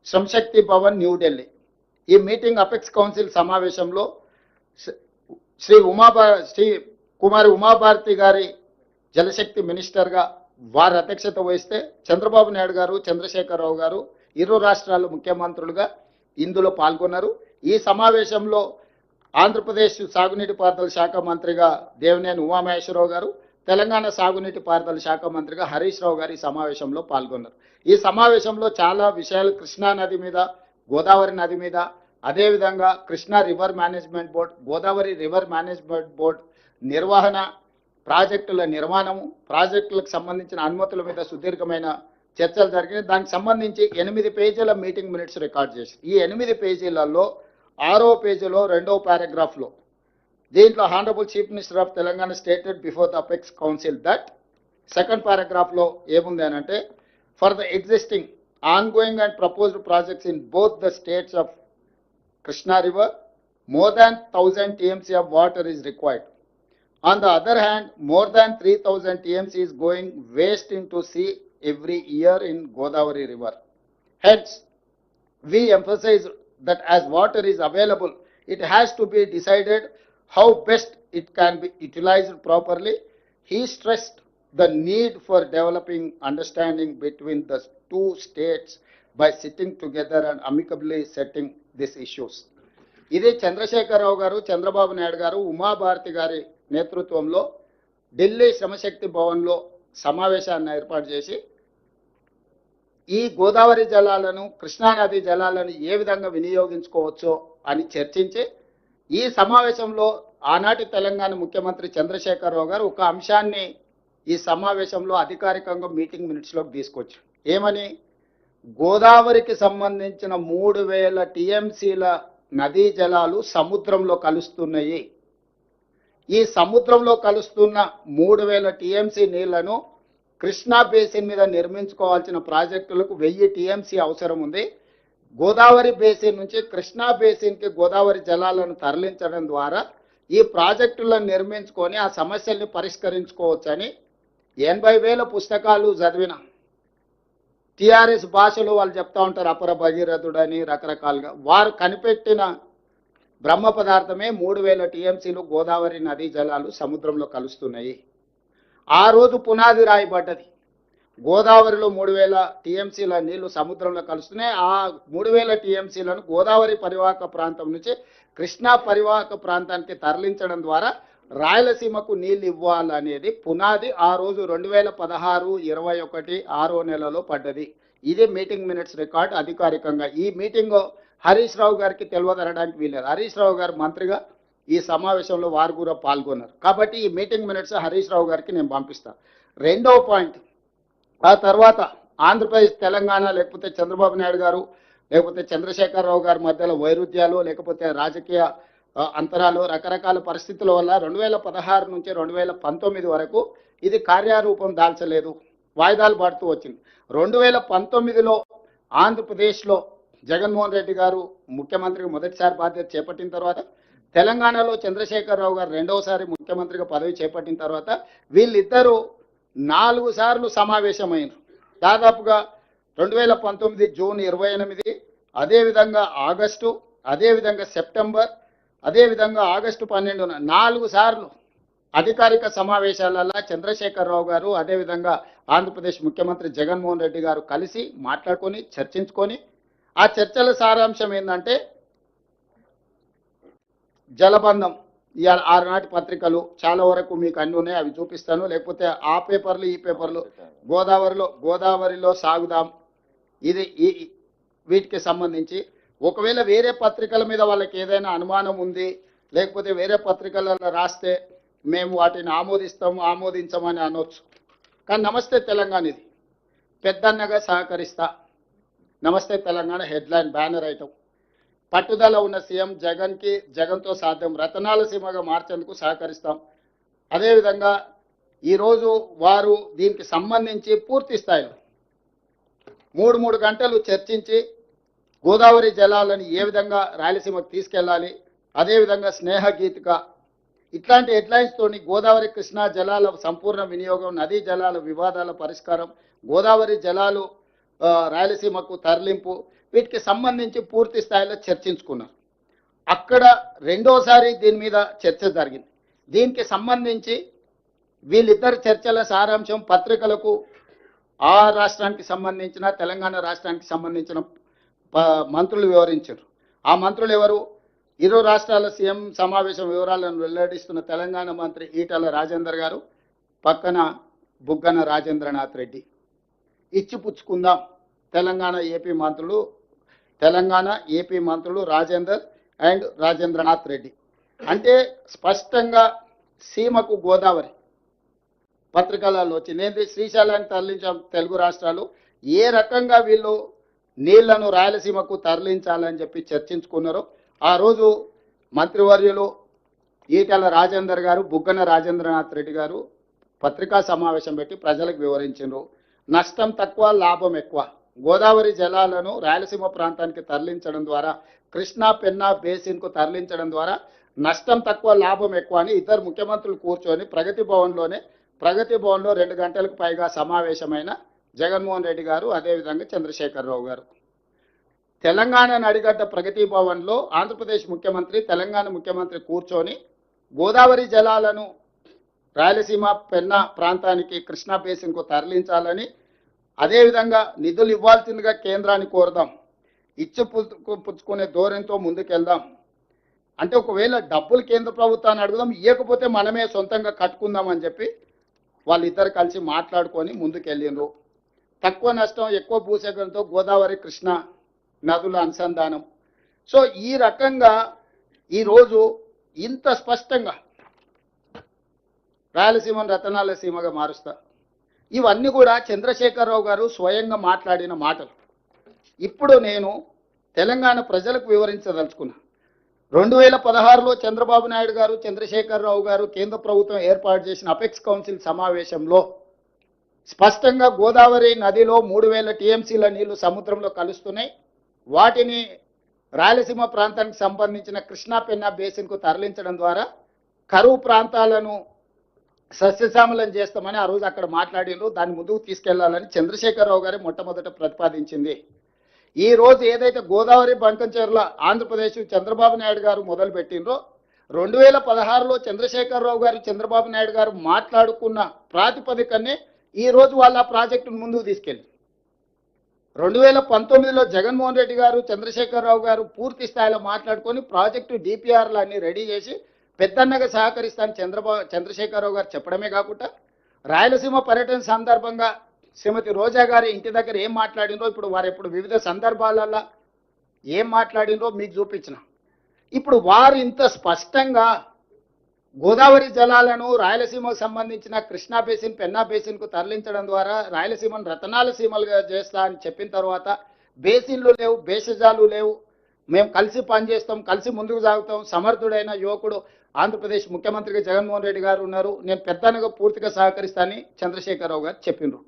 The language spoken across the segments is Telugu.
శ్రమశక్తి భవన్ న్యూఢిల్లీ. ఈ మీటింగ్ అపెక్స్ కౌన్సిల్ సమావేశంలో శ్రీ కుమారి ఉమాభారతి గారి జలశక్తి మినిస్టర్గా వారి అధ్యక్షత వహిస్తే చంద్రబాబు నాయుడు గారు, చంద్రశేఖరరావు గారు ఇరు రాష్ట్రాల ముఖ్యమంత్రులుగా ఇందులో పాల్గొన్నారు. ఈ సమావేశంలో ఆంధ్రప్రదేశ్ సాగునీటి పారుదల శాఖ మంత్రిగా దేవినేని ఉమామహేశ్వరరావు గారు, తెలంగాణ సాగునీటి పారుదల శాఖ మంత్రిగా హరీష్ రావు గారు ఈ సమావేశంలో పాల్గొన్నారు. ఈ సమావేశంలో చాలా విషయాలు కృష్ణా నది మీద, గోదావరి నది మీద, అదేవిధంగా Krishna river management board, Godavari river management board నిర్వహణ, ప్రాజెక్టుల నిర్మాణము, ప్రాజెక్టులకు సంబంధించిన అనుమతుల మీద సుదీర్ఘమైన చర్చలు జరిగినాయి. దానికి సంబంధించి 8 పేజీల మీటింగ్ మినిట్స్ రికార్డ్ చేశారు. ఈ 8 పేజీలలో 6వ పేజీలో 2వ పారాగ్రాఫ్లో దీంట్లో honourable chief minister of Telangana stated before the apex council that, second పారాగ్రాఫ్లో ఏముంది అని అంటే, for the existing ongoing and proposed projects in both the states of Krishna River, more than 1000 TMC of water is required. On the other hand, more than 3000 TMC is going waste into sea every year in Godavari River. Hence, we emphasize that as water is available, it has to be decided how best it can be utilized properly. He stressed the need for developing understanding between the two states by sitting together and amicably setting these issues. ఇది చంద్రశేఖరరావు గారు, చంద్రబాబు నాయుడు గారు, ఉమాభారతి గారి నేతృత్వంలో ఢిల్లీ శ్రమశక్తి భవన్లో సమావేశాన్ని ఏర్పాటు చేసి ఈ గోదావరి జలాలను, కృష్ణానది జలాలను ఏ విధంగా వినియోగించుకోవచ్చో అని చర్చించి, ఈ సమావేశంలో ఆనాటి తెలంగాణ ముఖ్యమంత్రి చంద్రశేఖరరావు గారు ఒక అంశాన్ని ఈ సమావేశంలో అధికారికంగా మీటింగ్ మినిట్స్లోకి తీసుకొచ్చారు. ఏమని? గోదావరికి సంబంధించిన 3000 టీఎంసీల నదీ జలాలు సముద్రంలో కలుస్తున్నాయి. ఈ సముద్రంలో కలుస్తున్న 3000 టీఎంసీ నీళ్లను కృష్ణా బేసిన్ మీద నిర్మించుకోవాల్సిన ప్రాజెక్టులకు 1000 టీఎంసీ అవసరం ఉంది. గోదావరి బేసిన్ నుంచి కృష్ణా బేసిన్కి గోదావరి జలాలను తరలించడం ద్వారా ఈ ప్రాజెక్టులను నిర్మించుకొని ఆ సమస్యల్ని పరిష్కరించుకోవచ్చని 80,000 పుస్తకాలు చదివిన టిఆర్ఎస్ భాషలో వాళ్ళు చెప్తా ఉంటారు, అపర భగీరథుడని రకరకాలుగా. వారు కనిపెట్టిన బ్రహ్మ పదార్థమే 3000 టీఎంసీలు గోదావరి నదీ జలాలు సముద్రంలో కలుస్తున్నాయి. ఆ రోజు పునాది రాయబడ్డది. గోదావరిలో 3000 టీఎంసీల నీళ్లు సముద్రంలో కలుస్తున్నాయి. ఆ 3000 టీఎంసీలను గోదావరి పరివాహక ప్రాంతం నుంచి కృష్ణా పరివాహక ప్రాంతానికి తరలించడం ద్వారా రాయలసీమకు నీళ్ళు ఇవ్వాలనేది పునాది ఆ రోజు 2016-21 6వ నెలలో పడ్డది. ఇది మీటింగ్ మినిట్స్ రికార్డ్ అధికారికంగా. ఈ మీటింగ్ హరీష్ రావు గారికి తెలియదనడానికి వీలేదు. హరీష్ రావు గారు మంత్రిగా ఈ సమావేశంలో వారు కూడా పాల్గొన్నారు. కాబట్టి ఈ మీటింగ్ మినిట్స్ హరీష్ రావు గారికి నేను పంపిస్తాను. 2వ పాయింట్, ఆ తర్వాత ఆంధ్రప్రదేశ్, తెలంగాణ, లేకపోతే చంద్రబాబు నాయుడు గారు, లేకపోతే చంద్రశేఖరరావు గారి మధ్యలో వైరుధ్యాలు, లేకపోతే రాజకీయ అంతరాలు, రకరకాల పరిస్థితుల వల్ల 2016 నుంచి 2019 వరకు ఇది కార్యరూపం దాల్చలేదు, వాయిదాలు పడుతూ వచ్చింది. 2019లో ఆంధ్రప్రదేశ్లో జగన్మోహన్ రెడ్డి గారు ముఖ్యమంత్రిగా మొదటిసారి బాధ్యత చేపట్టిన తర్వాత, తెలంగాణలో చంద్రశేఖరరావు గారు రెండవసారి ముఖ్యమంత్రిగా పదవి చేపట్టిన తర్వాత వీళ్ళిద్దరూ 4 సార్లు సమావేశమైనారు. దాదాపుగా 2019 జూన్ 28, అదేవిధంగా ఆగస్టు, అదేవిధంగా సెప్టెంబర్, అదేవిధంగా ఆగస్టు 12న 4 సార్లు అధికారిక సమావేశాలలో చంద్రశేఖరరావు గారు, అదేవిధంగా ఆంధ్రప్రదేశ్ ముఖ్యమంత్రి జగన్మోహన్ రెడ్డి గారు కలిసి మాట్లాడుకొని చర్చించుకొని, ఆ చర్చల సారాంశం ఏంటంటే జలబంధం. ఇవాళ ఆనాటి పత్రికలు చాలా వరకు మీకు అన్ని ఉన్నాయి, అవి చూపిస్తాను. లేకపోతే ఆ పేపర్లు ఈ పేపర్లు గోదావరిలో సాగుదాం, ఇది వీటికి సంబంధించి ఒకవేళ వేరే పత్రికల మీద వాళ్ళకి ఏదైనా అనుమానం ఉంది, లేకపోతే వేరే పత్రికలలో రాస్తే మేము వాటిని ఆమోదించమని అనొచ్చు. కానీ నమస్తే తెలంగాణ ఇది పెద్దన్నగా సహకరిస్తా. నమస్తే తెలంగాణ హెడ్లైన్ బ్యానర్ ఐటమ్. పట్టుదల ఉన్న సీఎం జగన్తో సాధ్యం, రతనాల సీమగా మార్చేందుకు సహకరిస్తాం. అదేవిధంగా ఈరోజు వారు దీనికి సంబంధించి పూర్తి స్థాయిలో 3 గంటలు చర్చించి గోదావరి జలాలను ఏ విధంగా రాయలసీమకు తీసుకెళ్ళాలి, అదేవిధంగా స్నేహగీతిక, ఇట్లాంటి హెడ్లైన్స్ తోని గోదావరి కృష్ణా జలాల సంపూర్ణ వినియోగం, నదీ జలాల వివాదాల పరిష్కారం, గోదావరి జలాలు రాయలసీమకు తరలింపు, వీటికి సంబంధించి పూర్తి స్థాయిలో చర్చించుకున్నారు. అక్కడ రెండోసారి దీని మీద చర్చ జరిగింది. దీనికి సంబంధించి వీళ్ళిద్దరు చర్చల సారాంశం పత్రికలకు ఆ రాష్ట్రానికి సంబంధించిన తెలంగాణ రాష్ట్రానికి సంబంధించిన మంత్రులు వివరించారు. ఆ మంత్రులు ఎవరు? ఇరు రాష్ట్రాల సీఎం సమావేశం వివరాలను వెల్లడిస్తున్న తెలంగాణ మంత్రి ఈటల రాజేందర్ గారు, పక్కన బుగ్గన రాజేంద్రనాథ్ రెడ్డి. ఇచ్చిపుచ్చుకుందాం తెలంగాణ ఏపీ మంత్రులు రాజేందర్ అండ్ రాజేంద్రనాథ్ రెడ్డి. అంటే స్పష్టంగా సీమకు గోదావరి పత్రికలలో వచ్చింది ఏంటి, శ్రీశైలాన్ని తరలించాం తెలుగు రాష్ట్రాలు, ఏ రకంగా వీళ్ళు నీళ్లను రాయలసీమకు తరలించాలని చెప్పి చర్చించుకున్నారో ఆ రోజు మంత్రివర్యులు ఈటల రాజేందర్ గారు, బుగ్గన రాజేంద్రనాథ్ రెడ్డి గారు పత్రికా సమావేశం పెట్టి ప్రజలకు వివరించారు. నష్టం తక్కువ, లాభం ఎక్కువ. గోదావరి జలాలను రాయలసీమ ప్రాంతానికి తరలించడం ద్వారా, కృష్ణా పెన్నా బేసిన్కు తరలించడం ద్వారా నష్టం తక్కువ, లాభం ఎక్కువ అని ఇద్దరు ముఖ్యమంత్రులు కూర్చొని ప్రగతి భవన్లో 2 గంటలకు పైగా సమావేశమైన జగన్మోహన్ రెడ్డి గారు, అదేవిధంగా చంద్రశేఖరరావు గారు. తెలంగాణ నడిగడ్డ ప్రగతి భవన్లో ఆంధ్రప్రదేశ్ ముఖ్యమంత్రి, తెలంగాణ ముఖ్యమంత్రి కూర్చొని గోదావరి జలాలను రాయలసీమ పెన్నా ప్రాంతానికి, కృష్ణా బేసిన్కు తరలించాలని, అదేవిధంగా నిధులు ఇవ్వాల్సిందిగా కేంద్రాన్ని కోరదాం, పుచ్చుకునే ధోరణితో ముందుకెళ్దాం. అంటే ఒకవేళ డబ్బులు కేంద్ర ప్రభుత్వాన్ని అడుగుదాం, ఇవ్వకపోతే మనమే సొంతంగా కట్టుకుందాం అని చెప్పి వాళ్ళిద్దరు కలిసి మాట్లాడుకొని ముందుకెళ్ళిండ్రు. తక్కువ నష్టం, ఎక్కువ భూసేకరణతో గోదావరి కృష్ణ నదుల అనుసంధానం. సో ఈ రకంగా ఈరోజు ఇంత స్పష్టంగా రాయలసీమను రతనాల సీమగా మారుస్తా, ఇవన్నీ కూడా చంద్రశేఖరరావు గారు స్వయంగా మాట్లాడిన మాటలు. ఇప్పుడు నేను తెలంగాణ ప్రజలకు వివరించదలుచుకున్నా. 2016లో చంద్రబాబు నాయుడు గారు, చంద్రశేఖరరావు గారు కేంద్ర ప్రభుత్వం ఏర్పాటు చేసిన అపెక్స్ కౌన్సిల్ సమావేశంలో స్పష్టంగా గోదావరి నదిలో 3000 టీఎంసీల నీళ్లు సముద్రంలో కలుస్తున్నాయి, వాటిని రాయలసీమ ప్రాంతానికి సంబంధించిన కృష్ణా పెన్నా బేసిన్కు తరలించడం ద్వారా కరువు ప్రాంతాలను సస్యశ్యామలం చేస్తామని ఆ రోజు అక్కడ మాట్లాడినరు. దాన్ని ముందుకు తీసుకెళ్లాలని చంద్రశేఖరరావు గారే మొట్టమొదట ప్రతిపాదించింది. ఈ రోజు ఏదైతే గోదావరి బంకంచెర్ల ఆంధ్రప్రదేశ్ చంద్రబాబు నాయుడు గారు మొదలు పెట్టినరో, 2016లో చంద్రశేఖరరావు గారు, చంద్రబాబు నాయుడు గారు మాట్లాడుకున్న ప్రాతిపదికనే ఈ రోజు వాళ్ళ ప్రాజెక్టును ముందుకు తీసుకెళ్ళి 2019లో జగన్మోహన్ రెడ్డి గారు, చంద్రశేఖరరావు గారు పూర్తి స్థాయిలో మాట్లాడుకొని ప్రాజెక్టు డిపిఆర్లు అన్ని రెడీ చేసి పెద్దన్నగా సహకరిస్తాను చంద్రశేఖరరావు గారు చెప్పడమే కాకుండా, రాయలసీమ పర్యటన సందర్భంగా శ్రీమతి రోజా గారి ఇంటి దగ్గర ఏం మాట్లాడినరో, ఇప్పుడు వారు వివిధ సందర్భాలలో ఏం మాట్లాడినరో మీకు చూపించిన. ఇప్పుడు వారు ఇంత స్పష్టంగా గోదావరి జలాలను రాయలసీమకు సంబంధించిన కృష్ణా బేసిన్, పెన్నా బేసిన్కు తరలించడం ద్వారా రాయలసీమను రతనాల సీమలుగా చేస్తా అని చెప్పిన తర్వాత బేసిన్లు లేవు, భేషజాలు లేవు, మేము కలిసి పనిచేస్తాం, కలిసి ముందుకు సాగుతాం, సమర్థుడైన యువకుడు ఆంధ్రప్రదేశ్ ముఖ్యమంత్రిగా జగన్మోహన్ రెడ్డి గారు ఉన్నారు, నేను పెద్దనగా పూర్తిగా సహకరిస్తానని చంద్రశేఖరరావు గారు చెప్పిండ్రు.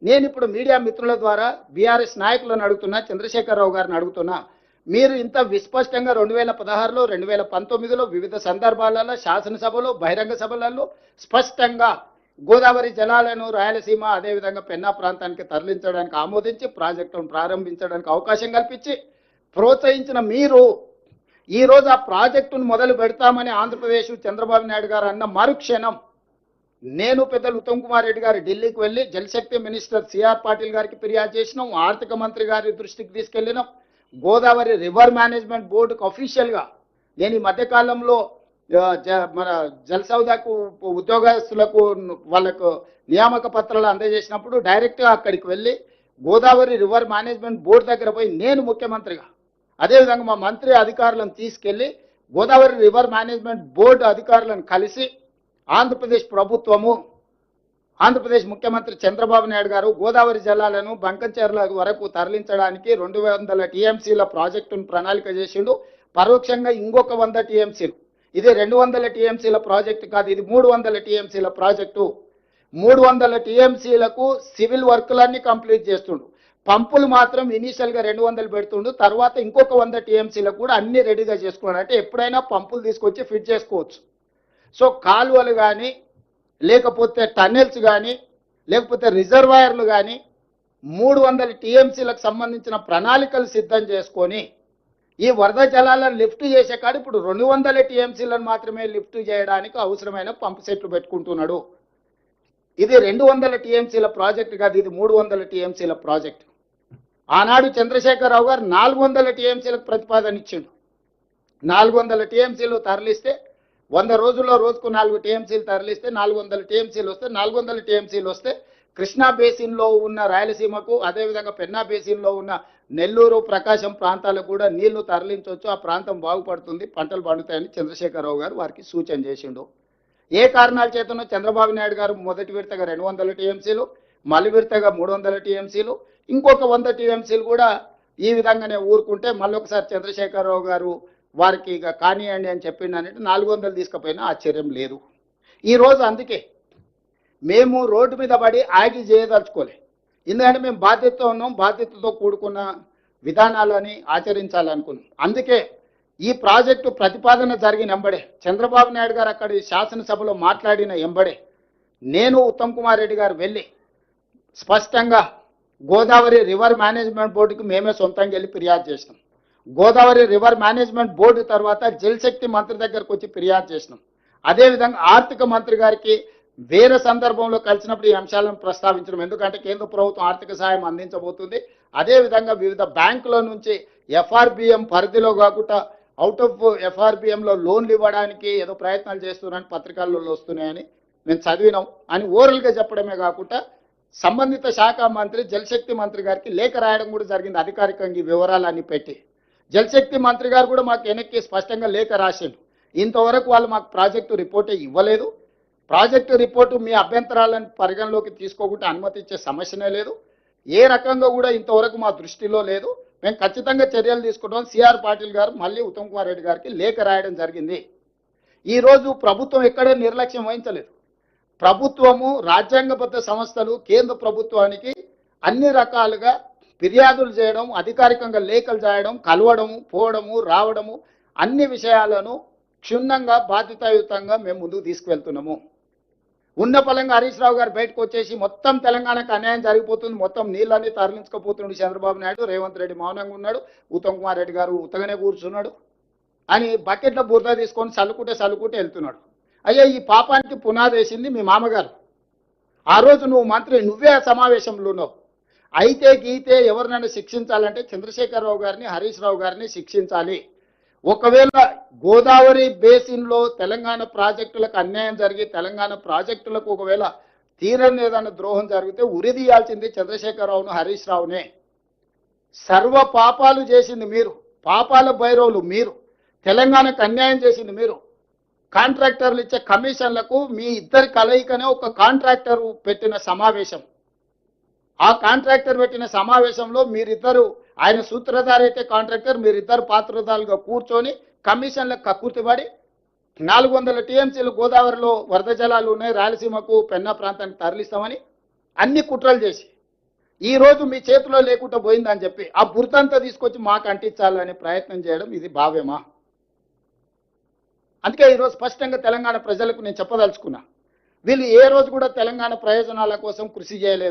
నేను ఇప్పుడు మీడియా మిత్రుల ద్వారా బీఆర్ఎస్ నాయకులను అడుగుతున్నా, చంద్రశేఖరరావు గారిని అడుగుతున్నా, మీరు ఇంత విస్పష్టంగా 2016లో 2019లో వివిధ సందర్భాలలో శాసనసభలో, బహిరంగ సభలలో స్పష్టంగా గోదావరి జలాలను రాయలసీమ అదేవిధంగా పెన్నా ప్రాంతానికి తరలించడానికి ఆమోదించి ప్రాజెక్టును ప్రారంభించడానికి అవకాశం కల్పించి ప్రోత్సహించిన మీరు ఈరోజు ఆ ప్రాజెక్టును మొదలు పెడతామని ఆంధ్రప్రదేశ్ చంద్రబాబు నాయుడు గారు అన్న మరుక్షణం నేను పెద్దలు ఉత్తమ్ కుమార్ రెడ్డి గారు ఢిల్లీకి వెళ్ళి జలశక్తి మినిస్టర్ సిఆర్ పాటిల్ గారికి ఫిర్యాదు చేసినాం, ఆర్థిక మంత్రి గారి దృష్టికి తీసుకెళ్లినాం, గోదావరి రివర్ మేనేజ్మెంట్ బోర్డుకు అఫీషియల్గా నేను ఈ మధ్యకాలంలో మన జలసౌదాకు ఉద్యోగస్తులకు వాళ్ళకు నియామక పత్రాలు అందజేసినప్పుడు డైరెక్ట్గా అక్కడికి వెళ్ళి గోదావరి రివర్ మేనేజ్మెంట్ బోర్డు దగ్గర పోయి నేను ముఖ్యమంత్రిగా, అదేవిధంగా మా మంత్రి అధికారులను తీసుకెళ్లి గోదావరి రివర్ మేనేజ్మెంట్ బోర్డు అధికారులను కలిసి ఆంధ్రప్రదేశ్ ప్రభుత్వము, ఆంధ్రప్రదేశ్ ముఖ్యమంత్రి చంద్రబాబు నాయుడు గారు గోదావరి జలాలను బంకంచెర్ల వరకు తరలించడానికి 200 టీఎంసీల ప్రాజెక్టును ప్రణాళిక చేసిండు. పరోక్షంగా ఇంకొక 100 టీఎంసీలు, ఇది 200 టీఎంసీల ప్రాజెక్టు కాదు, ఇది 300 టీఎంసీల ప్రాజెక్టు. 300 టీఎంసీలకు సివిల్ వర్కులన్నీ కంప్లీట్ చేస్తుండు, పంపులు మాత్రం ఇనీషియల్గా 200 పెడుతుండు, తర్వాత ఇంకొక 100 టీఎంసీలకు కూడా అన్ని రెడీగా చేసుకున్నాడు. అంటే ఎప్పుడైనా పంపులు తీసుకొచ్చి ఫిట్ చేసుకోవచ్చు. సో కాలువలు కానీ, లేకపోతే టన్నెల్స్ కానీ, లేకపోతే రిజర్వాయర్లు కానీ, 300 టీఎంసీలకు సంబంధించిన ప్రణాళికలు సిద్ధం చేసుకొని ఈ వరద జలాలను లిఫ్ట్ చేసే కాడ ఇప్పుడు 200 టీఎంసీలను మాత్రమే లిఫ్ట్ చేయడానికి అవసరమైన పంప్ సెట్లు పెట్టుకుంటున్నాడు. ఇది 200 టీఎంసీల ప్రాజెక్టు కాదు, ఇది 300 టీఎంసీల ప్రాజెక్టు. ఆనాడు చంద్రశేఖరరావు గారు 400 టీఎంసీలకు ప్రతిపాదన ఇచ్చిండు. 400 టీఎంసీలు తరలిస్తే 100 రోజుల్లో రోజుకు 4 టీఎంసీలు తరలిస్తే 400 టీఎంసీలు వస్తే 400 టీఎంసీలు వస్తే కృష్ణా బేసిన్లో ఉన్న రాయలసీమకు అదేవిధంగా పెన్నా బేసిన్లో ఉన్న నెల్లూరు ప్రకాశం ప్రాంతాలకు కూడా నీళ్లు తరలించవచ్చు, ఆ ప్రాంతం బాగుపడుతుంది, పంటలు పండుతాయని చంద్రశేఖరరావు గారు వారికి సూచన చేసిండు. ఏ కారణాల చేతనో చంద్రబాబు నాయుడు గారు మొదటి విడతగా 200 టీఎంసీలు, మళ్ళీ విడతగా 300 టీఎంసీలు, ఇంకొక 100 టీఎంసీలు కూడా ఈ విధంగానే ఊరుకుంటే మళ్ళొకసారి చంద్రశేఖరరావు గారు వారికి ఇక కానియండి అని చెప్పిండనంటే 400 తీసుకుపోయినా ఆశ్చర్యం లేదు. ఈరోజు అందుకే మేము రోడ్డు మీద పడి ఆగి చేయదలుచుకోలే. ఎందుకంటే మేము బాధ్యతతో ఉన్నాం, బాధ్యతతో కూడుకున్న విధానాలని ఆచరించాలనుకున్నాం. అందుకే ఈ ప్రాజెక్టు ప్రతిపాదన జరిగిన ఎంబడే చంద్రబాబు నాయుడు గారు అక్కడి శాసనసభలో మాట్లాడిన ఎంబడే నేను ఉత్తమ్ కుమార్ రెడ్డి గారు వెళ్ళి స్పష్టంగా గోదావరి రివర్ మేనేజ్మెంట్ బోర్డుకి మేమే సొంతంగా వెళ్ళి ఫిర్యాదు చేసినాం. గోదావరి రివర్ మేనేజ్మెంట్ బోర్డు తర్వాత జలశక్తి మంత్రి దగ్గరకు వచ్చి ఫిర్యాదు చేసినాం. అదేవిధంగా ఆర్థిక మంత్రి గారికి వేరే సందర్భంలో కలిసినప్పుడు ఈ అంశాలను ప్రస్తావించడం, ఎందుకంటే కేంద్ర ప్రభుత్వం ఆర్థిక సహాయం అందించబోతుంది. అదేవిధంగా వివిధ బ్యాంకుల నుంచి ఎఫ్ఆర్బిఎం పరిధిలో కాకుండా అవుట్ ఆఫ్ ఎఫ్ఆర్బిఎంలో లోన్లు ఇవ్వడానికి ఏదో ప్రయత్నాలు చేస్తున్నారని పత్రికల్లో వస్తున్నాయని మేము చదివినాం అని ఓరల్గా చెప్పడమే కాకుండా సంబంధిత శాఖ మంత్రి జలశక్తి మంత్రి గారికి లేఖ రాయడం కూడా జరిగింది, అధికారికంగా ఈ వివరాలన్నీ పెట్టి. జలశక్తి మంత్రి గారు కూడా మాకు వెనక్కి స్పష్టంగా లేఖ రాసిండు. ఇంతవరకు వాళ్ళు మాకు ప్రాజెక్టు రిపోర్టే ఇవ్వలేదు, ప్రాజెక్టు రిపోర్టు మీ అభ్యంతరాలను పరిగణలోకి తీసుకోకుండా అనుమతి ఇచ్చే సమస్యనే లేదు, ఏ రకంగా కూడా ఇంతవరకు మా దృష్టిలో లేదు, మేము ఖచ్చితంగా చర్యలు తీసుకుంటాం. సిఆర్ పాటిల్ గారు మళ్ళీ ఉత్తమ్ కుమార్ రెడ్డి గారికి లేఖ రాయడం జరిగింది. ఈరోజు ప్రభుత్వం ఎక్కడే నిర్లక్ష్యం వహించలేదు. ప్రభుత్వము రాజ్యాంగబద్ధ సంస్థలు కేంద్ర ప్రభుత్వానికి అన్ని రకాలుగా ఫిర్యాదులు చేయడం, అధికారికంగా లేఖలు చేయడం, కలవడము, పోవడము, రావడము, అన్ని విషయాలను క్షుణ్ణంగా బాధ్యతాయుతంగా మేము ముందుకు తీసుకువెళ్తున్నాము. ఉన్న పలంగా హరీష్ రావు గారు బయటకు వచ్చేసి మొత్తం తెలంగాణకు అన్యాయం జరిగిపోతుంది, మొత్తం నీళ్ళన్నీ తరలించుకుపోతున్నాడు చంద్రబాబు నాయుడు, రేవంత్ రెడ్డి మౌనంగా ఉన్నాడు, ఉత్తమ్ కుమార్ రెడ్డి గారు ఉత్తగానే కూర్చున్నాడు అని బకెట్లో బురద తీసుకొని చల్లుకుంటే వెళ్తున్నాడు. అయ్యా, ఈ పాపానికి పునాది వేసింది మీ మామగారు. ఆ రోజు నువ్వు మంత్రి, నువ్వే ఆ సమావేశంలో ఉన్నావు. అయితే గీతే ఎవరినైనా శిక్షించాలంటే చంద్రశేఖరరావు గారిని, హరీష్ రావు గారిని శిక్షించాలి. ఒకవేళ గోదావరి బేసిన్లో తెలంగాణ ప్రాజెక్టులకు అన్యాయం జరిగి తెలంగాణ ప్రాజెక్టులకు ఒకవేళ తీరని ఏదైనా ద్రోహం జరిగితే ఉరిదీయాల్సింది చంద్రశేఖరరావును, హరీష్ రావునే. సర్వ పాపాలు చేసింది మీరు, పాపాల భైరవులు మీరు, తెలంగాణకు అన్యాయం చేసింది మీరు. కాంట్రాక్టర్లు ఇచ్చే కమిషన్లకు మీ ఇద్దరి కలయికనే ఒక కాంట్రాక్టర్ పెట్టిన సమావేశం. ఆ కాంట్రాక్టర్ పెట్టిన సమావేశంలో మీరిద్దరు, ఆయన సూత్రధారి అయితే కాంట్రాక్టర్, మీరిద్దరు పాత్రధారులుగా కూర్చొని కమిషన్లకు కక్కుర్తిపడి 400 టీఎంసీలు గోదావరిలో వరద జలాలు ఉన్నాయి, రాయలసీమకు పెన్నా ప్రాంతానికి తరలిస్తామని అన్ని కుట్రలు చేసి ఈరోజు మీ చేతిలో లేకుండా పోయిందని చెప్పి ఆ బురదంతా తీసుకొచ్చి మాకు అంటించాలనే ప్రయత్నం చేయడం ఇది భావ్యమా? అందుకే ఈరోజు స్పష్టంగా తెలంగాణ ప్రజలకు నేను చెప్పదలుచుకున్నా, వీళ్ళు ఏ రోజు కూడా తెలంగాణ ప్రయోజనాల కోసం కృషి చేయలేదు.